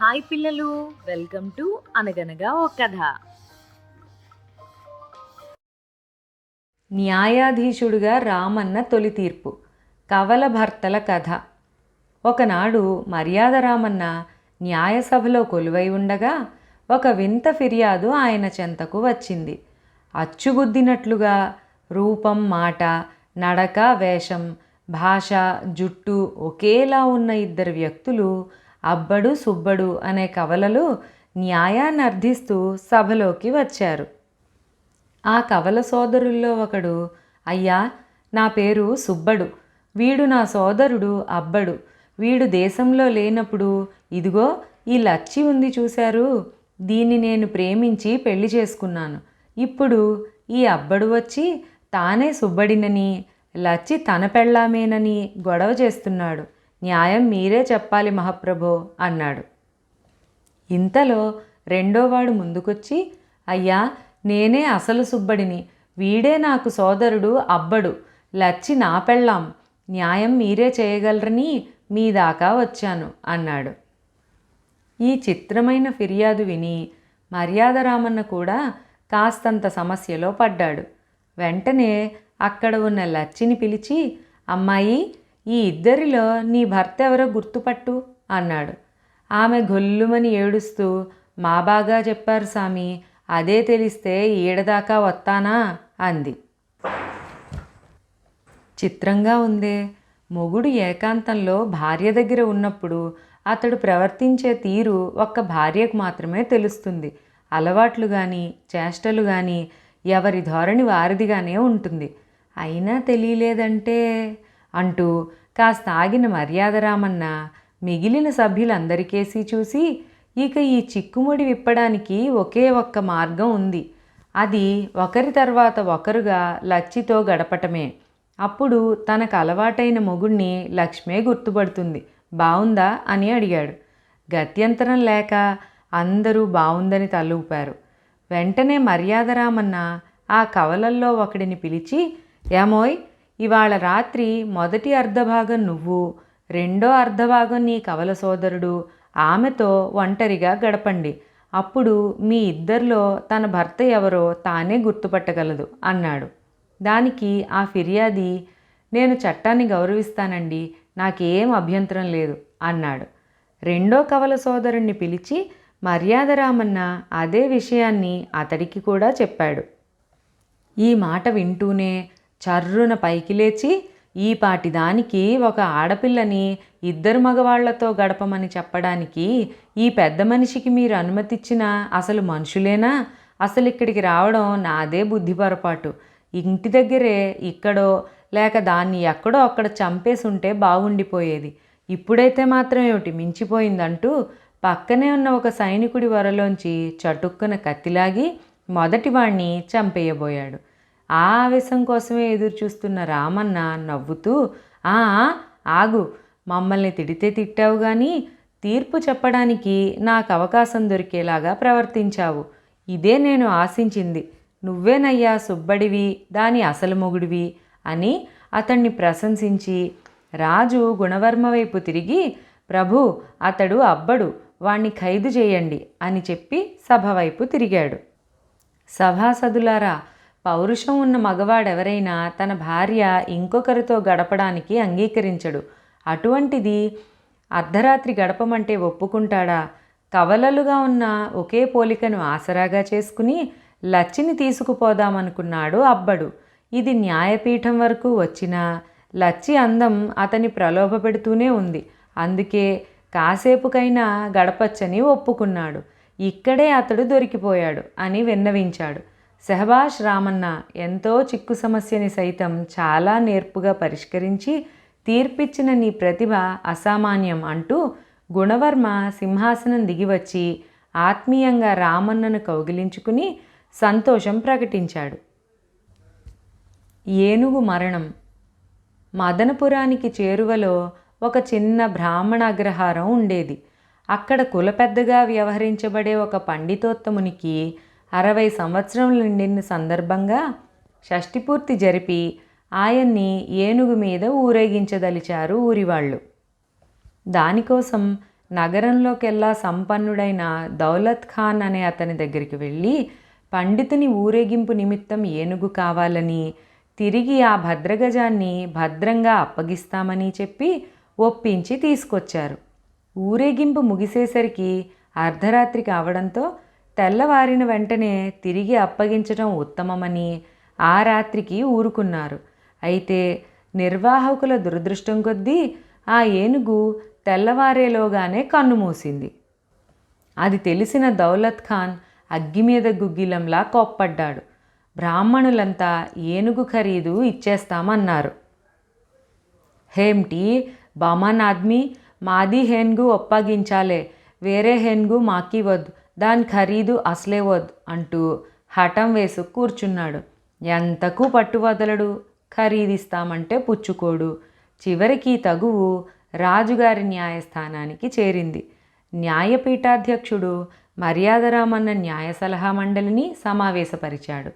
Hi పిల్లలు, welcome to అనగనగా ఓ కథ. న్యాయాధీశుడుగా రామన్న తొలి తీర్పు. కవల భర్తల కథ. ఒకనాడు మర్యాద రామన్న న్యాయసభలో కొలువై ఉండగా ఒక వింత ఫిర్యాదు ఆయన చెంతకు వచ్చింది. అచ్చుగుద్దినట్లుగా రూపం, మాట, నడక, వేషం, భాష, జుట్టు ఒకేలా ఉన్న ఇద్దరు వ్యక్తులు అబ్బడు, సుబ్బడు అనే కవలలు న్యాయాన్ని అర్థిస్తూ సభలోకి వచ్చారు. ఆ కవల సోదరుల్లో ఒకడు, అయ్యా, నా పేరు సుబ్బడు, వీడు నా సోదరుడు అబ్బడు. వీడు దేశంలో లేనప్పుడు ఇదిగో ఈ లచ్చి ఉంది చూశారు, దీన్ని నేను ప్రేమించి పెళ్లి చేసుకున్నాను. ఇప్పుడు ఈ అబ్బడు వచ్చి తానే సుబ్బడినని, లచ్చి తన పెళ్ళామేనని గొడవ చేస్తున్నాడు. న్యాయం మీరే చెప్పాలి మహాప్రభో అన్నాడు. ఇంతలో రెండోవాడు ముందుకొచ్చి, అయ్యా, నేనే అసలు సుబ్బడిని, వీడే నాకు సోదరుడు అబ్బడు, లచ్చి నా పెళ్ళాం, న్యాయం మీరే చేయగలరని మీ దాకా వచ్చాను అన్నాడు. ఈ చిత్రమైన ఫిర్యాదు విని మర్యాద రామన్న కూడా కాస్తంత సమస్యలో పడ్డాడు. వెంటనే అక్కడ ఉన్న లచ్చిని పిలిచి, అమ్మాయి, ఈ ఇద్దరిలో నీ భర్త ఎవరో గుర్తుపట్టు అన్నాడు. ఆమె గొల్లుమని ఏడుస్తూ, మా బాగా చెప్పారు సామి, అదే తెలిస్తే ఈడదాకా వస్తానా అంది. చిత్రంగా ఉందే. మొగుడు ఏకాంతంలో భార్య దగ్గర ఉన్నప్పుడు అతడు ప్రవర్తించే తీరు ఒక్క భార్యకు మాత్రమే తెలుస్తుంది. అలవాట్లు కానీ చేష్టలు కానీ ఎవరి ధోరణి వారిదిగానే ఉంటుంది. అయినా తెలియలేదంటే అంటూ కాస్త ఆగిన మర్యాద రామన్న మిగిలిన సభ్యులందరికేసి చూసి, ఇక ఈ చిక్కుముడి విప్పడానికి ఒకే ఒక్క మార్గం ఉంది. అది ఒకరి తర్వాత ఒకరుగా లచ్చితో గడపటమే. అప్పుడు తనకు అలవాటైన మొగుణ్ణి లక్ష్మే గుర్తుపడుతుంది. బావుందా అని అడిగాడు. గత్యంతరం లేక అందరూ బావుందని తలూపారు. వెంటనే మర్యాద రామన్న ఆ కవలల్లో ఒకడిని పిలిచి, ఏమోయ్, ఇవాళ రాత్రి మొదటి అర్ధభాగం నువ్వు, రెండో అర్ధభాగం నీ కవల సోదరుడు ఆమెతో ఒంటరిగా గడపండి. అప్పుడు మీ ఇద్దరిలో తన భర్త ఎవరో తానే గుర్తుపట్టగలదు అన్నాడు. దానికి ఆ ఫిర్యాది, నేను చట్టాన్ని గౌరవిస్తానండి, నాకేం అభ్యంతరం లేదు అన్నాడు. రెండో కవల సోదరుణ్ణి పిలిచి మర్యాద రామన్న అదే విషయాన్ని అతడికి కూడా చెప్పాడు. ఈ మాట వింటూనే చర్రున పైకి లేచి, ఈ పాటి దానికి ఒక ఆడపిల్లని ఇద్దరు మగవాళ్లతో గడపమని చెప్పడానికి ఈ పెద్ద మనిషికి మీరు అనుమతిచ్చినా అసలు మనుషులేనా? అసలు ఇక్కడికి రావడం నాదే బుద్ధి పొరపాటు. ఇంటి దగ్గరే ఇక్కడో లేక దాన్ని ఎక్కడో అక్కడ చంపేసి ఉంటే బాగుండిపోయేది. ఇప్పుడైతే మాత్రం ఏమిటి మించిపోయిందంటూ పక్కనే ఉన్న ఒక సైనికుడి వరలోంచి చటుక్కున కత్తిలాగి మొదటివాణ్ణి చంపేయబోయాడు. ఆ ఆవేశం కోసమే ఎదురుచూస్తున్న రామన్న నవ్వుతూ, ఆగు, మమ్మల్ని తిడితే తిట్టావు కానీ తీర్పు చెప్పడానికి నాకు అవకాశం దొరికేలాగా ప్రవర్తించావు. ఇదే నేను ఆశించింది. నువ్వేనయ్యా సుబ్బడివి, దాని అసలు మొగుడివి అని అతన్ని ప్రశంసించి రాజు గుణవర్మ వైపు తిరిగి, ప్రభు, అతడు అబ్బడు, వాణ్ణి ఖైదు చేయండి అని చెప్పి సభ వైపు తిరిగాడు. సభాసదులారా, పౌరుషం ఉన్న మగవాడెవరైనా తన భార్య ఇంకొకరితో గడపడానికి అంగీకరించడు. అటువంటిది అర్ధరాత్రి గడపమంటే ఒప్పుకుంటాడా? కవలలుగా ఉన్న ఒకే పోలికను ఆసరాగా చేసుకుని లచ్చిని తీసుకుపోదామనుకున్నాడు అబ్బడు. ఇది న్యాయపీఠం వరకు వచ్చినా లచ్చి అందం అతని ప్రలోభపెడుతూనే ఉంది. అందుకే కాసేపుకైనా గడపచ్చని ఒప్పుకున్నాడు. ఇక్కడే అతడు దొరికిపోయాడు అని విన్నవించాడు. శహబాష్ రామన్న ఎంతో చిక్కు సమస్యని సైతం చాలా నేర్పుగా పరిష్కరించి తీర్పిచ్చిన నీ ప్రతిభ అసామాన్యం అంటూ గుణవర్మ సింహాసనం దిగివచ్చి ఆత్మీయంగా రామన్నను కౌగిలించుకుని సంతోషం ప్రకటించాడు. ఏనుగు మరణం. మదనపురానికి చేరువలో ఒక చిన్న బ్రాహ్మణ అగ్రహారం ఉండేది. అక్కడ కులపెద్దగా వ్యవహరించబడే ఒక పండితోత్తమునికి 60 సంవత్సరములు నిండిన సందర్భంగా షష్ఠిపూర్తి జరిపి ఆయన్ని ఏనుగు మీద ఊరేగించదలిచారు ఊరివాళ్ళు. దానికోసం నగరంలోకెల్లా సంపన్నుడైన దౌలత్ ఖాన్ అనే అతని దగ్గరికి వెళ్ళి పండితుని ఊరేగింపు నిమిత్తం ఏనుగు కావాలని, తిరిగి ఆ భద్రగజాన్ని భద్రంగా అప్పగిస్తామని చెప్పి ఒప్పించి తీసుకొచ్చారు. ఊరేగింపు ముగిసేసరికి అర్ధరాత్రి కావడంతో తెల్లవారిన వెంటనే తిరిగి అప్పగించడం ఉత్తమమని ఆ రాత్రికి ఊరుకున్నారు. అయితే నిర్వాహకుల దురదృష్టం కొద్దీ ఆ ఏనుగు తెల్లవారేలోగానే కన్నుమూసింది. అది తెలిసిన దౌలత్ ఖాన్ అగ్గి మీద గుగ్గిలంలా కోప్పడ్డాడు. బ్రాహ్మణులంతా ఏనుగు ఖరీదు ఇచ్చేస్తామన్నారు. హేమ్టీ బామన్ ఆద్మీ, మాది హేన్గు ఒప్పగించాలే, వేరే హేన్గు మాకి వద్దు, దాని ఖరీదు అసలే వద్దు అంటూ హఠం వేసు కూర్చున్నాడు. ఎంతకు పట్టు వదలడు, ఖరీదిస్తామంటే పుచ్చుకోడు. చివరికి తగువు రాజుగారి న్యాయస్థానానికి చేరింది. న్యాయపీఠాధ్యక్షుడు మర్యాదరామన్న న్యాయ సలహా మండలిని సమావేశపరిచాడు.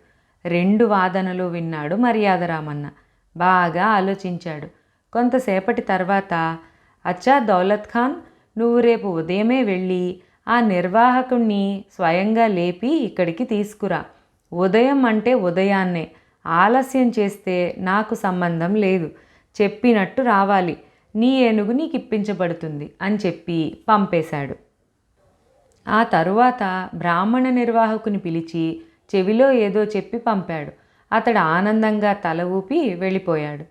2 వాదనలు విన్నాడు మర్యాదరామన్న. బాగా ఆలోచించాడు. కొంతసేపటి తర్వాత, అచ్చా దౌలత్ ఖాన్, నువ్వు రేపు ఉదయమే వెళ్ళి ఆ నిర్వాహకుణ్ణి స్వయంగా లేపి ఇక్కడికి తీసుకురా. ఉదయం అంటే ఉదయాన్నే, ఆలస్యం చేస్తే నాకు సంబంధం లేదు. చెప్పినట్టు రావాలి. నీ ఏనుగు నీకు ఇప్పించబడుతుంది అని చెప్పి పంపేశాడు. ఆ తరువాత బ్రాహ్మణ నిర్వాహకుని పిలిచి చెవిలో ఏదో చెప్పి పంపాడు. అతడు ఆనందంగా తల ఊపి వెళ్ళిపోయాడు.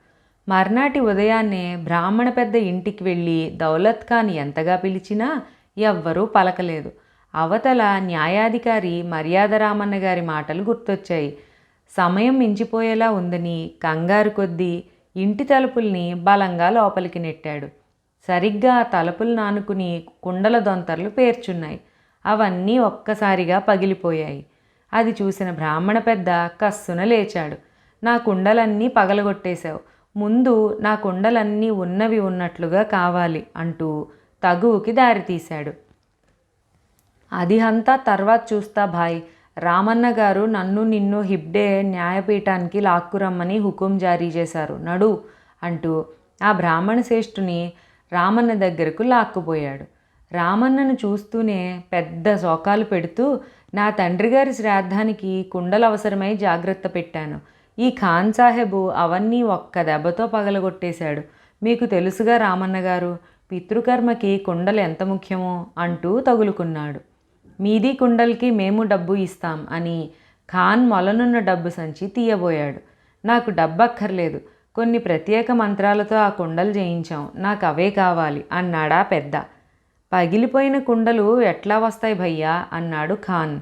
మర్నాటి ఉదయాన్నే బ్రాహ్మణ పెద్ద ఇంటికి వెళ్ళి దౌలత్ ఖాన్ ఎంతగా పిలిచినా ఎవ్వరూ పలకలేదు. అవతల న్యాయాధికారి మర్యాదరామన్న గారి మాటలు గుర్తొచ్చాయి. సమయం మించిపోయేలా ఉందని కంగారు కొద్దీ ఇంటి తలుపుల్ని బలంగా లోపలికి నెట్టాడు. సరిగ్గా ఆ తలుపులు నానుకుని కుండల దొంతర్లు పేర్చున్నాయి. అవన్నీ ఒక్కసారిగా పగిలిపోయాయి. అది చూసిన బ్రాహ్మణ పెద్ద కస్సున లేచాడు. నా కుండలన్నీ పగలగొట్టేశావు, ముందు నా కుండలన్నీ ఉన్నవి ఉన్నట్లుగా కావాలి అంటూ తగువుకి దారితీశాడు. అది అంతా తర్వాత చూస్తా భాయ్, రామన్న గారు నన్ను నిన్ను హిబ్డే న్యాయపీఠానికి లాక్కురమ్మని హుకుం జారీ చేశారు, నడు అంటూ ఆ బ్రాహ్మణ శ్రేష్ఠుని రామన్న దగ్గరకు లాక్కుపోయాడు. రామన్నను చూస్తూనే పెద్ద శోకాలు పెడుతూ, నా తండ్రి గారి శ్రాద్ధానికి కుండలు అవసరమై జాగ్రత్త పెట్టాను. ఈ ఖాన్ సాహెబు అవన్నీ ఒక్క దెబ్బతో పగలగొట్టేశాడు. మీకు తెలుసుగా రామన్న గారు, పితృకర్మకి కుండలు ఎంత ముఖ్యమో అంటూ తగులుకున్నాడు. మీది కుండల్కి మేము డబ్బు ఇస్తాం అని ఖాన్ మొలనున్న డబ్బు సంచి తీయబోయాడు. నాకు డబ్బక్కర్లేదు, కొన్ని ప్రత్యేక మంత్రాలతో ఆ కుండలు చేయించాం, నాకు అవే కావాలి అన్నాడా పెద్ద. పగిలిపోయిన కుండలు ఎట్లా వస్తాయి భయ్యా అన్నాడు ఖాన్.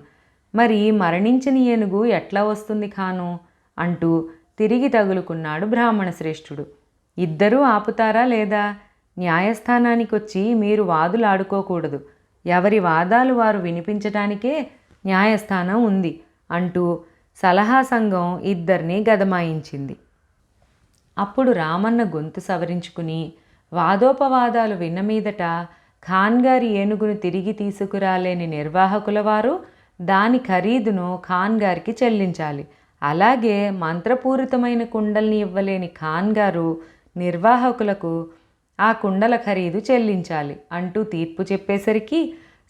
మరి మరణించిన ఏనుగు ఎట్లా వస్తుంది ఖాను అంటూ తిరిగి తగులుకున్నాడు బ్రాహ్మణ శ్రేష్ఠుడు. ఇద్దరూ ఆపుతారా లేదా? న్యాయస్థానానికి వచ్చి మీరు వాదులు ఆడుకోకూడదు. ఎవరి వాదాలు వారు వినిపించటానికే న్యాయస్థానం ఉంది అంటూ సలహా సంఘం ఇద్దరినీ గదమాయించింది. అప్పుడు రామన్న గొంతు సవరించుకుని, వాదోపవాదాలు విన్న మీదట ఖాన్ గారి ఏనుగును తిరిగి తీసుకురాలేని నిర్వాహకుల వారు దాని ఖరీదును ఖాన్ గారికి చెల్లించాలి. అలాగే మంత్రపూరితమైన కుండల్ని ఇవ్వలేని ఖాన్ గారు నిర్వాహకులకు ఆ కుండల ఖరీదు చెల్లించాలి అంటూ తీర్పు చెప్పేసరికి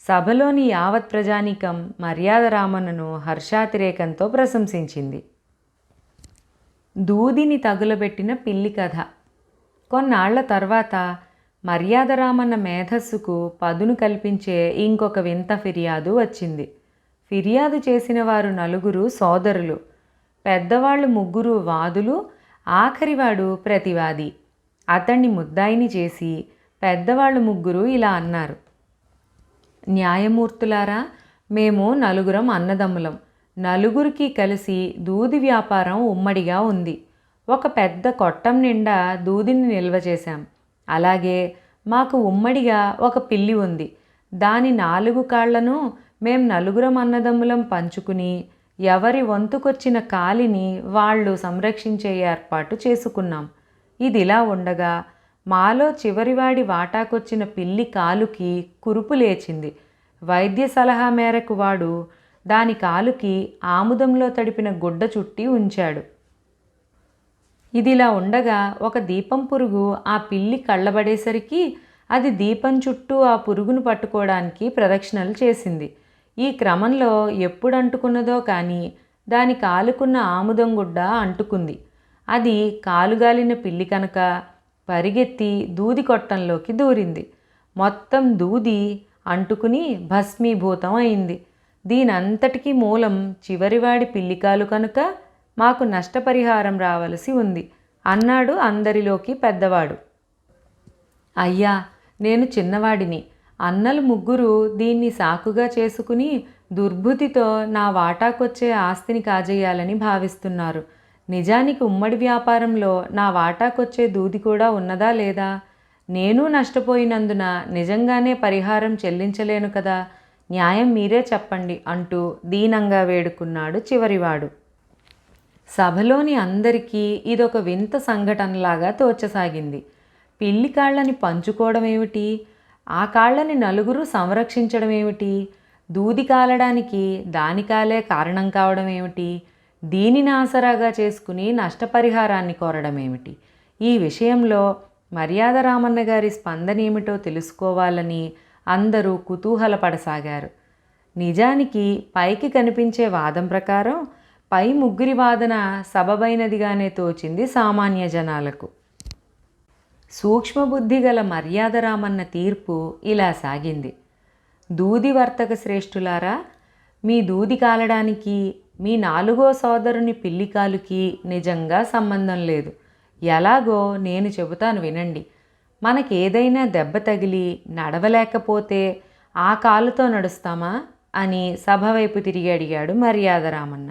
సభలోని యావత్ ప్రజానీకం మర్యాదరామన్నను హర్షాతిరేకంతో ప్రశంసించింది. దూదిని తగులబెట్టిన పిల్లి కథ. కొన్నాళ్ల తర్వాత మర్యాదరామన్న మేధస్సుకు పదును కల్పించే ఇంకొక వింత ఫిర్యాదు వచ్చింది. ఫిర్యాదు చేసిన వారు 4 సోదరులు. పెద్దవాళ్ళు 3 వాదులు, ఆఖరివాడు ప్రతివాది. అతన్ని ముద్దాయిని చేసి పెద్దవాళ్ళు 3 ఇలా అన్నారు: న్యాయమూర్తులారా, మేము 4 అన్నదమ్ములం. 4కి కలిసి దూది వ్యాపారం ఉమ్మడిగా ఉంది. ఒక పెద్ద కొట్టం నిండా దూదిని నిల్వ చేశాం. అలాగే మాకు ఉమ్మడిగా ఒక పిల్లి ఉంది. దాని 4 కాళ్లను మేం 4 అన్నదమ్ములం పంచుకుని ఎవరి వంతుకొచ్చిన కాలిని వాళ్ళు సంరక్షించే ఏర్పాటు చేసుకున్నాం. ఇదిలా ఉండగా మాలో చివరివాడి వాటాకొచ్చిన పిల్లి కాలుకి కురుపు లేచింది. వైద్య సలహా మేరకు వాడు దాని కాలుకి ఆముదంలో తడిపిన గుడ్డ చుట్టి ఉంచాడు. ఇదిలా ఉండగా ఒక దీపం పురుగు ఆ పిల్లి కళ్ళబడేసరికి అది దీపం చుట్టూ ఆ పురుగును పట్టుకోవడానికి ప్రదక్షిణలు చేసింది. ఈ క్రమంలో ఎప్పుడు అంటుకున్నదో కానీ దాని కాలుకున్న ఆముదం గుడ్డ అంటుకుంది. అది కాలుగాలిన పిల్లి కనుక పరిగెత్తి దూది కొట్టంలోకి దూరింది. మొత్తం దూది అంటుకుని భస్మీభూతం అయింది. దీనంతటికీ మూలం చివరివాడి పిల్లికాలు కనుక మాకు నష్టపరిహారం రావలసి ఉంది అన్నాడు అందరిలోకి పెద్దవాడు. అయ్యా, నేను చిన్నవాడిని. అన్నలు ముగ్గురు దీన్ని సాకుగా చేసుకుని దుర్బుద్ధితో నా వాటాకొచ్చే ఆస్తిని కాజేయాలని భావిస్తున్నారు. నిజానికి ఉమ్మడి వ్యాపారంలో నా వాటాకొచ్చే దూది కూడా ఉన్నదా లేదా? నేను నష్టపోయినందున నిజంగానే పరిహారం చెల్లించలేను కదా. న్యాయం మీరే చెప్పండి అంటూ దీనంగా వేడుకున్నాడు చివరివాడు. సభలోని అందరికీ ఇదొక వింత సంఘటనలాగా తోచసాగింది. పిల్లి కాళ్ళని పంచుకోవడం ఏమిటి? ఆ కాళ్ళని నలుగురు సంరక్షించడం ఏమిటి? దూది కాలడానికి దాని కాలే కారణం కావడం ఏమిటి? దీనిని ఆసరాగా చేసుకుని నష్టపరిహారాన్ని కోరడం ఏమిటి? ఈ విషయంలో మర్యాద రామన్న గారి స్పందన ఏమిటో తెలుసుకోవాలని అందరూ కుతూహలపడసాగారు. నిజానికి పైకి కనిపించే వాదం ప్రకారం పై ముగ్గురి వాదన సబబైనదిగానే తోచింది సామాన్య జనాలకు. సూక్ష్మబుద్ధి గల మర్యాద రామన్న తీర్పు ఇలా సాగింది. దూది వర్తక శ్రేష్ఠులారా, మీ దూది కాలడానికి మీ నాలుగో సోదరుని పిల్లికాలుకి నిజంగా సంబంధం లేదు. ఎలాగో నేను చెబుతాను వినండి. మనకేదైనా దెబ్బ తగిలి నడవలేకపోతే ఆ కాలుతో నడుస్తామా అని సభ వైపు తిరిగి అడిగాడు మర్యాద రామన్న.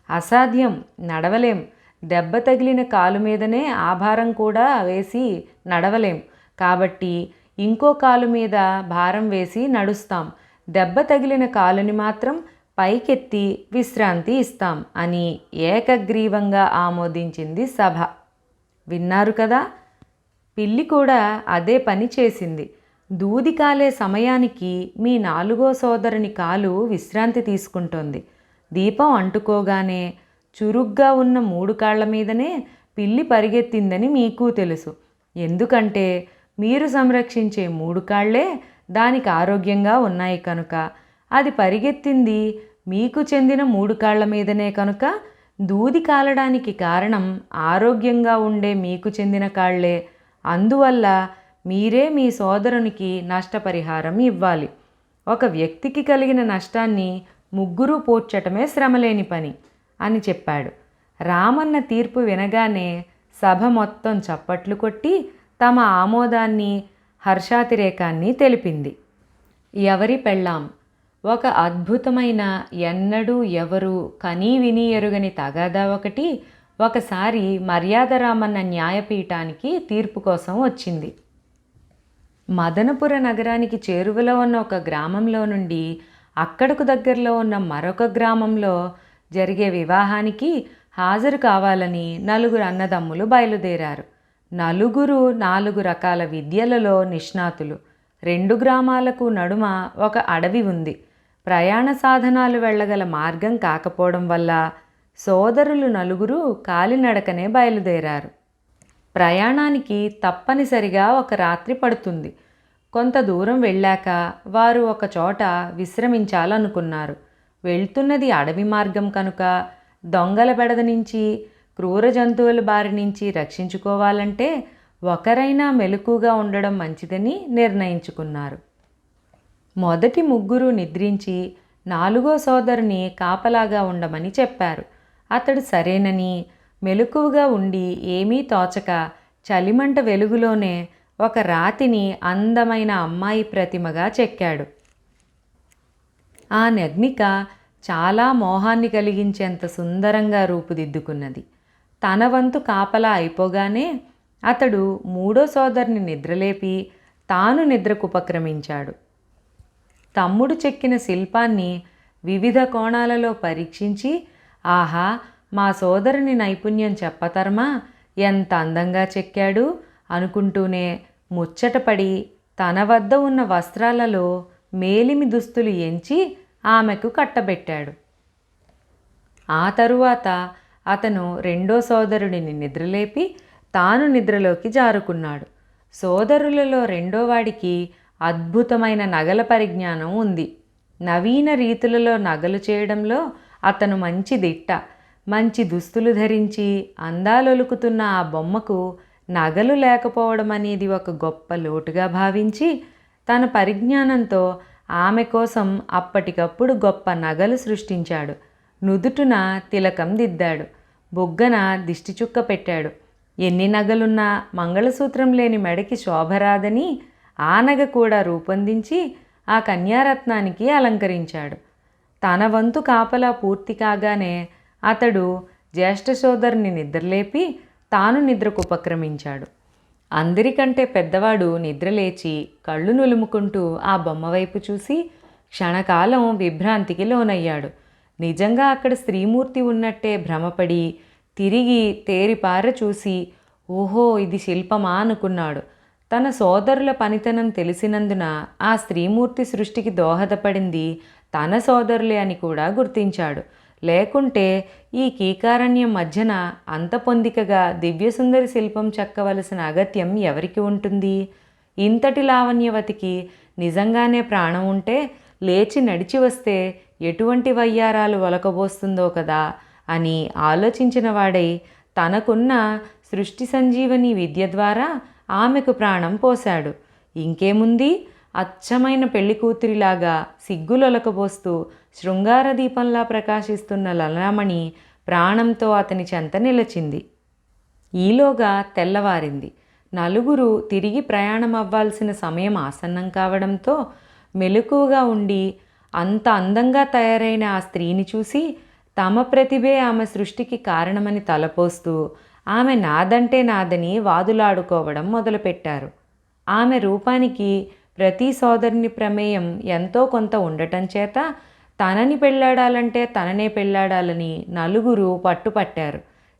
అసాధ్యం, నడవలేం. దెబ్బ తగిలిన కాలు మీదనే ఆభారం కూడా వేసి నడవలేం. కాబట్టి ఇంకో కాలు మీద భారం వేసి నడుస్తాం. దెబ్బ తగిలిన కాలుని మాత్రం పైకెత్తి విశ్రాంతి ఇస్తాం అని ఏకగ్రీవంగా ఆమోదించింది సభ. విన్నారు కదా? పిల్లి కూడా అదే పని చేసింది. దూది కాలే సమయానికి మీ నాలుగో సోదరుని కాలు విశ్రాంతి తీసుకుంటోంది. దీపం అంటుకోగానే చురుగ్గా ఉన్న 3 కాళ్ల మీదనే పిల్లి పరిగెత్తిందని మీకు తెలుసు. ఎందుకంటే మీరు సంరక్షించే 3 కాళ్లే దానికి ఆరోగ్యంగా ఉన్నాయి కనుక. అది పరిగెత్తింది మీకు చెందిన 3 కాళ్ల మీదనే కనుక దూది కాలడానికి కారణం ఆరోగ్యంగా ఉండే మీకు చెందిన కాళ్లే. అందువల్ల మీరే మీ సోదరునికి నష్టపరిహారం ఇవ్వాలి. ఒక వ్యక్తికి కలిగిన నష్టాన్ని ముగ్గురు పూడ్చటమే శ్రమలేని పని అని చెప్పాడు. రామన్న తీర్పు వినగానే సభ మొత్తం చప్పట్లు కొట్టి తమ ఆమోదాన్ని హర్షాతిరేకాన్ని తెలిపింది. ఎవరి పెళ్ళాం ఒక అద్భుతమైన ఎన్నడూ ఎవరు కనీ విని ఎరుగని తగాదా ఒకసారి మర్యాద రామన్న న్యాయపీఠానికి తీర్పు కోసం వచ్చింది. మదనపుర నగరానికి చేరువలో ఉన్న ఒక గ్రామంలో నుండి అక్కడకు దగ్గరలో ఉన్న మరొక గ్రామంలో జరిగే వివాహానికి హాజరు కావాలని 4 అన్నదమ్ములు బయలుదేరారు. నలుగురు 4 రకాల విద్యలలో నిష్ణాతులు. 2 గ్రామాలకు నడుమ ఒక అడవి ఉంది. ప్రయాణ సాధనాలు వెళ్ళగల మార్గం కాకపోవడం వల్ల సోదరులు నలుగురు కాలినడకనే బయలుదేరారు. ప్రయాణానికి తప్పనిసరిగా ఒక రాత్రి పడుతుంది. కొంత దూరం వెళ్ళాక వారు ఒక చోట విశ్రమించాలనుకున్నారు. వెళ్తున్నది అడవి మార్గం కనుక దొంగల బెడద నుంచి, క్రూర జంతువుల బారి నుంచి రక్షించుకోవాలంటే ఒకరైనా మెలకుగా ఉండడం మంచిదని నిర్ణయించుకున్నారు. మొదటి ముగ్గురు నిద్రించి 4గో సోదరుని కాపలాగా ఉండమని చెప్పారు. అతడు సరేనని మెలకువగా ఉండి ఏమీ తోచక చలిమంట వెలుగులోనే ఒక రాతిని అందమైన అమ్మాయి ప్రతిమగా చెక్కాడు. ఆ నగ్నిక చాలా మోహాన్ని కలిగించేంత సుందరంగా రూపుదిద్దుకున్నది. తన వంతు కాపలా అయిపోగానే అతడు 3వ సోదరుని నిద్రలేపి తాను నిద్రకు ఉపక్రమించాడు. తమ్ముడు చెక్కిన శిల్పాన్ని వివిధ కోణాలలో పరీక్షించి, ఆహా, మా సోదరుని నైపుణ్యం చెప్పతరమా, ఎంత అందంగా చెక్కాడు అనుకుంటూనే ముచ్చటపడి తన వద్ద ఉన్న వస్త్రాలలో మేలిమి దుస్తులు ఎంచి ఆమెకు కట్టబెట్టాడు. ఆ తరువాత అతను 2వ సోదరుడిని నిద్రలేపి తాను నిద్రలోకి జారుకున్నాడు. సోదరులలో రెండోవాడికి అద్భుతమైన నగల పరిజ్ఞానం ఉంది. నవీన రీతులలో నగలు చేయడంలో అతను మంచి దిట్ట. మంచి దుస్తులు ధరించి అందాలొలుకుతున్న ఆ బొమ్మకు నగలు లేకపోవడం అనేది ఒక గొప్ప లోటుగా భావించి తన పరిజ్ఞానంతో ఆమె కోసం అప్పటికప్పుడు గొప్ప నగలు సృష్టించాడు. నుదుటున తిలకం దిద్దాడు, బొగ్గన దిష్టి చుక్క పెట్టాడు. ఎన్ని నగలున్నా మంగళసూత్రం లేని మెడకి శోభరాదని ఆ నగ కూడా రూపొందించి ఆ కన్యారత్నానికి అలంకరించాడు. తన వంతు కాపలా పూర్తి కాగానే అతడు జ్యేష్ఠ సోదరుని నిద్రలేపి తాను నిద్రకు ఉపక్రమించాడు. అందరికంటే పెద్దవాడు నిద్రలేచి కళ్ళు నులుముకుంటూ ఆ బొమ్మ వైపు చూసి క్షణకాలం విభ్రాంతికి లోనయ్యాడు. నిజంగా అక్కడ స్త్రీమూర్తి ఉన్నట్టే భ్రమపడి తిరిగి తేరిపార చూసి ఓహో ఇది శిల్పమా అనుకున్నాడు. తన సోదరుల పనితనం తెలిసినందున ఆ స్త్రీమూర్తి సృష్టికి దోహదపడింది తన సోదరులే అని కూడా గుర్తించాడు. లేకుంటే ఈ కీకారణ్యం మధ్యన అంత పొందికగా దివ్యసుందరి శిల్పం చెక్కవలసిన అగత్యం ఎవరికి ఉంటుంది? ఇంతటి లావణ్యవతికి నిజంగానే ప్రాణం ఉంటే లేచి నడిచి వస్తే ఎటువంటి వయ్యారాలు ఒలకబోస్తుందో కదా అని ఆలోచించిన వాడై తనకున్న సృష్టి సంజీవని విద్య ద్వారా ఆమెకు ప్రాణం పోశాడు. ఇంకేముంది, అచ్చమైన పెళ్లి కూతురిలాగా సిగ్గులొలకబోస్తూ శృంగార దీపంలా ప్రకాశిస్తున్న లలనామణి ప్రాణంతో అతని చెంత నిలచింది. ఈలోగా తెల్లవారింది. నలుగురు తిరిగి ప్రయాణం అవ్వాల్సిన సమయం ఆసన్నం కావడంతో మెలకువగా ఉండి అంత అందంగా తయారైన ఆ స్త్రీని చూసి తమ ప్రతిభే ఆమె సృష్టికి కారణమని తలపోస్తూ ఆమె నాదంటే నాదని వాదులాడుకోవడం మొదలుపెట్టారు. ఆమె రూపానికి ప్రతి సోదరుని ప్రమేయం ఎంతో కొంత ఉండటం చేత తనని పెళ్ళాడాలంటే తననే పెళ్ళాడాలని నలుగురు పట్టుపట్టారు.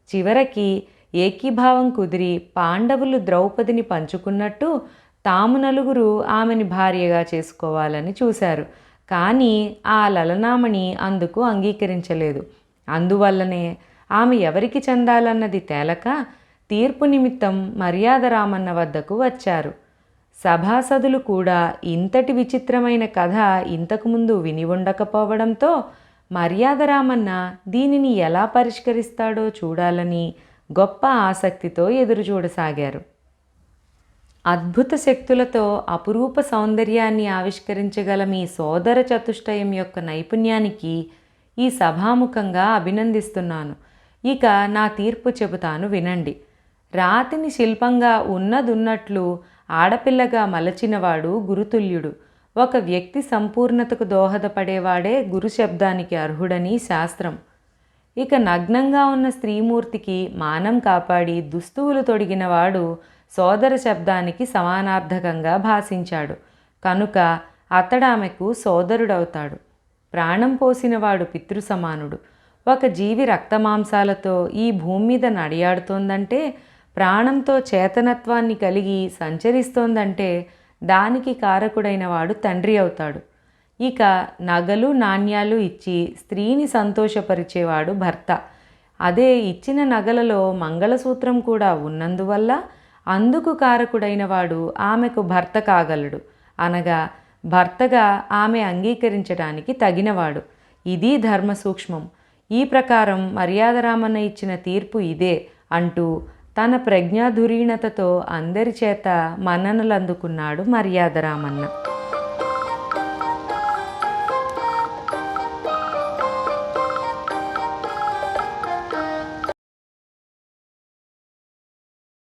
చివరికి ఏకీభావం కుదిరి పాండవులు ద్రౌపదిని పంచుకున్నట్టు తాము నలుగురు ఆమెని భార్యగా చేసుకోవాలని చూశారు. కానీ ఆ లలనామణి అందుకు అంగీకరించలేదు. అందువల్లనే ఆమె ఎవరికి చెందాలన్నది తేలక తీర్పు నిమిత్తం మర్యాదరామన్న వద్దకు వచ్చారు. సభాసదులు కూడా ఇంతటి విచిత్రమైన కథ ఇంతకుముందు విని ఉండకపోవడంతో మర్యాదరామన్న దీనిని ఎలా పరిష్కరిస్తాడో చూడాలని గొప్ప ఆసక్తితో ఎదురుచూడసాగారు. అద్భుత శక్తులతో అపురూప సౌందర్యాన్ని ఆవిష్కరించగల మీ సోదర చతుష్టయం యొక్క నైపుణ్యానికి ఈ సభాముఖంగా అభినందిస్తున్నాను. ఇక నా తీర్పు చెబుతాను వినండి. రాతిని శిల్పంగా ఉన్నదున్నట్లు ఆడపిల్లగా మలచినవాడు గురుతుల్యుడు. ఒక వ్యక్తి సంపూర్ణతకు దోహదపడేవాడే గురు శబ్దానికి అర్హుడని శాస్త్రం. ఇక నగ్నంగా ఉన్న స్త్రీమూర్తికి మానం కాపాడి దుస్తువులు తొడిగినవాడు సోదర శబ్దానికి సమానార్థకంగా భాషించాడు కనుక అతడామెకు సోదరుడవుతాడు. ప్రాణం పోసినవాడు పితృ సమానుడు. ఒక జీవి రక్తమాంసాలతో ఈ భూమి మీద నడియాడుతోందంటే, ప్రాణంతో చేతనత్వాన్ని కలిగి సంచరిస్తోందంటే దానికి కారకుడైన వాడు తండ్రి అవుతాడు. ఇక నగలు నాణ్యాలు ఇచ్చి స్త్రీని సంతోషపరిచేవాడు భర్త. అదే ఇచ్చిన నగలలో మంగళసూత్రం కూడా ఉన్నందువల్ల అందుకు కారకుడైన వాడు ఆమెకు భర్త కాగలడు, అనగా భర్తగా ఆమె అంగీకరించడానికి తగినవాడు. ఇది ధర్మ సూక్ష్మం. ఈ ప్రకారం మర్యాదరామన్న ఇచ్చిన తీర్పు ఇదే అంటూ తన ప్రజ్ఞాధురీణతతో అందరి చేత మన్ననలందుకున్నాడు మర్యాదరామన్న.